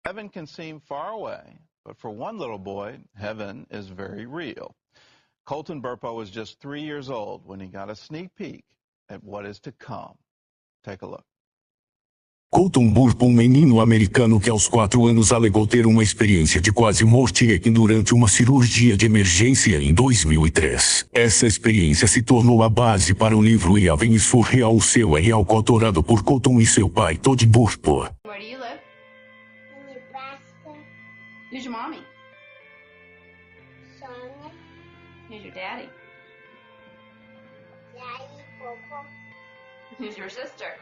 Heaven can seem far away, but for one little boy, heaven is very real. Calton Burpo was just 3 years old when he got a sneak peek at what is to come. Take a look. Calton Burpo, menino americano que aos 4 anos alegou ter uma experiência de quase morte durante uma cirurgia de emergência em 2003. Essa experiência se tornou a base para o livro E Avenue Surreal, seu coautorado por Calton e seu pai, Calton Burpo. Where do you live? In Nebraska. Who's your mommy? Sonia. Who's your daddy? Daddy. Popo. Who's your sister?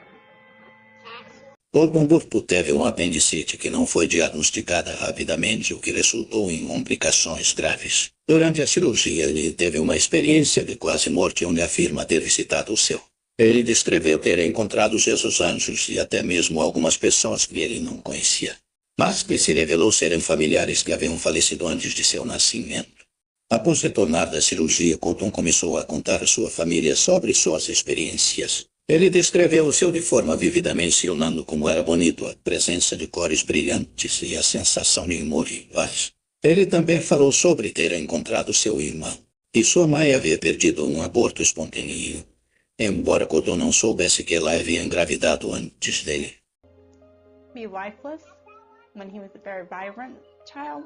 Cassie. Calton Burpo teve uma apendicite que não foi diagnosticada rapidamente, o que resultou em complicações graves. Durante a cirurgia, ele teve uma experiência de quase morte onde afirma ter visitado o céu. Ele descreveu ter encontrado Jesus anjos e até mesmo algumas pessoas que ele não conhecia, mas que se revelou serem familiares que haviam falecido antes de seu nascimento. Após retornar da cirurgia, Calton começou a contar à sua família sobre suas experiências. Ele descreveu o céu de forma vívida, mencionando como era bonito a presença de cores brilhantes e a sensação de amor e paz. Ele também falou sobre ter encontrado seu irmão e sua mãe havia perdido um aborto espontâneo, embora Calton não soubesse que ela havia engravidado antes dele. Be lifeless when he was a very vibrant child.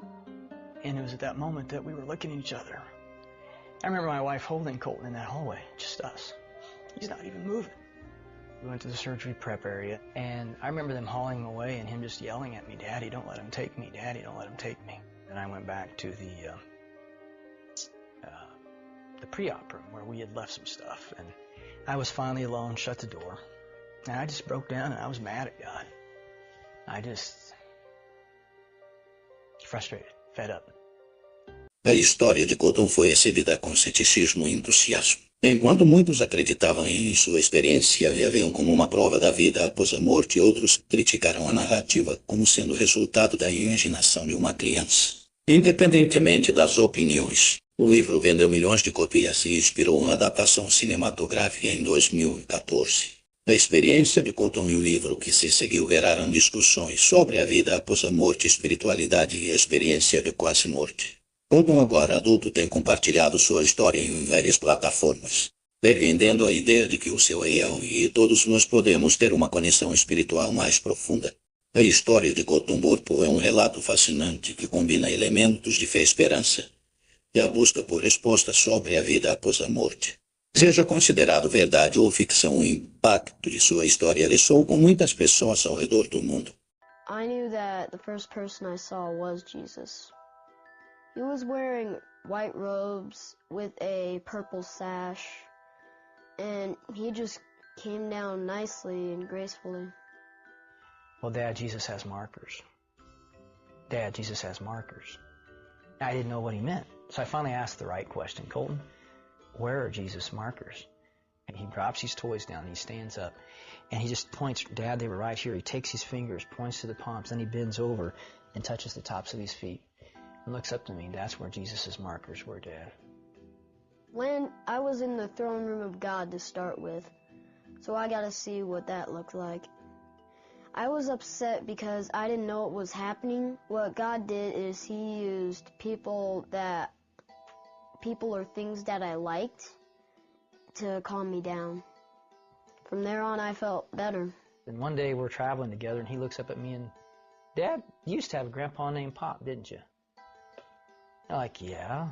And it was at that moment that we were looking at each other. I remember my wife holding Calton in that hallway, just us. He's not even moving. We went to the surgery prep area, and I remember them hauling him away and him just yelling at me, "Daddy, don't let him take me. Daddy, don't let him take me." And I went back to the pre-op room where we had left some stuff, and I was finally alone, shut the door, and I just broke down and I was mad at God. I just frustrated, fed up. A história de Calton foi recebida com ceticismo e entusiasmo. Enquanto muitos acreditavam em sua experiência e a viam como uma prova da vida após a morte, outros criticaram a narrativa como sendo resultado da imaginação de uma criança. Independentemente das opiniões, o livro vendeu milhões de cópias e inspirou uma adaptação cinematográfica em 2014. A experiência de Calton e o livro que se seguiu geraram discussões sobre a vida após a morte, espiritualidade e a experiência de quase morte. Calton, agora adulto, tem compartilhado sua história em várias plataformas, defendendo a ideia de que o céu é real e todos nós podemos ter uma conexão espiritual mais profunda. A história de Calton Burpo é um relato fascinante que combina elementos de fé e esperança e a busca por respostas sobre a vida após a morte. Seja considerado verdade ou ficção, o impacto de sua história ressoou com muitas pessoas ao redor do mundo. I knew that the first person I saw was Jesus. He was wearing white robes with a purple sash, and he just came down nicely and gracefully. Well, Dad, Jesus has markers. Dad, Jesus has markers. I didn't know what he meant, so I finally asked the right question. Calton, where are Jesus' markers? And he drops his toys down, and he stands up, and he just points, Dad, they were right here. He takes his fingers, points to the palms, then he bends over and touches the tops of his feet and looks up to me. That's where Jesus' markers were, Dad. When I was in the throne room of God to start with, so I got to see what that looked like. I was upset because I didn't know what was happening. What God did is he used people or things that I liked to calm me down. From there on, I felt better. And one day we're traveling together, and he looks up at me and, Dad, you used to have a grandpa named Pop, didn't you? I'm like, yeah,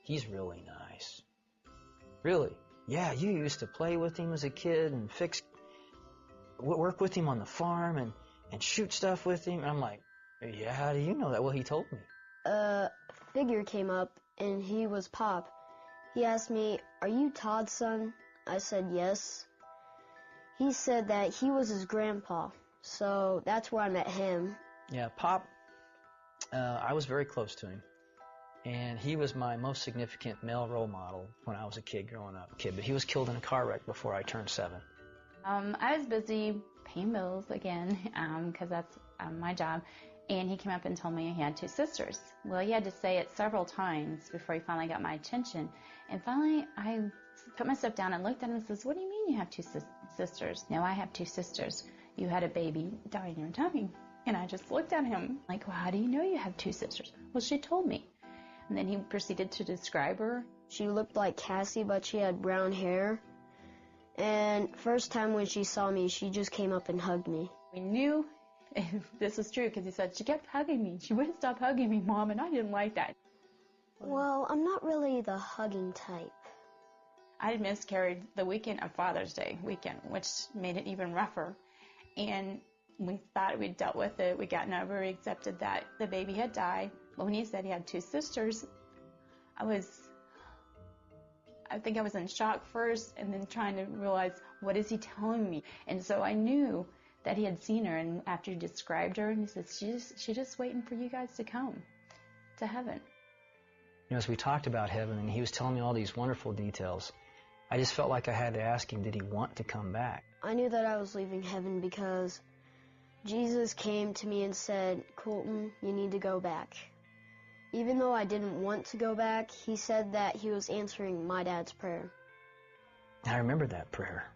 he's really nice. Really? Yeah, you used to play with him as a kid and work with him on the farm and shoot stuff with him. And I'm like, yeah, how do you know that? Well, he told me. A figure came up, and he was Pop. He asked me, are you Todd's son? I said yes. He said that he was his grandpa, so that's where I met him. Yeah, Pop, I was very close to him. And he was my most significant male role model when I was a kid growing up. But he was killed in a car wreck before I turned 7. I was busy paying bills again, because that's my job. And he came up and told me he had 2 sisters. Well, he had to say it several times before he finally got my attention. And finally, I put myself down and looked at him and says, what do you mean you have 2 sisters? No, I have 2 sisters. You had a baby die in your tummy. And I just looked at him like, well, how do you know you have two sisters? Well, she told me. And then he proceeded to describe her. She looked like Cassie, but she had brown hair. And first time when she saw me, she just came up and hugged me. We knew this was true because he said, she kept hugging me. She wouldn't stop hugging me, Mom, and I didn't like that. Well, I'm not really the hugging type. I had miscarried the weekend of Father's Day weekend, which made it even rougher. And we thought we'd dealt with it. We gotten over, we accepted that the baby had died. But when he said he had two sisters, I think I was in shock first and then trying to realize, what is he telling me? And so I knew that he had seen her, and after he described her, and he said, she's just waiting for you guys to come to heaven. You know, as we talked about heaven, and he was telling me all these wonderful details, I just felt like I had to ask him, did he want to come back? I knew that I was leaving heaven because Jesus came to me and said, Colton, you need to go back. Even though I didn't want to go back, he said that he was answering my dad's prayer. I remember that prayer.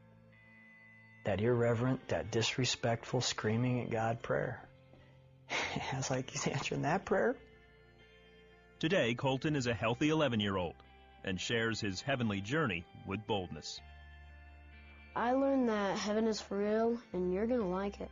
That irreverent, that disrespectful, screaming at God prayer. I was like, he's answering that prayer? Today, Colton is a healthy 11-year-old and shares his heavenly journey with boldness. I learned that heaven is for real, and you're going to like it.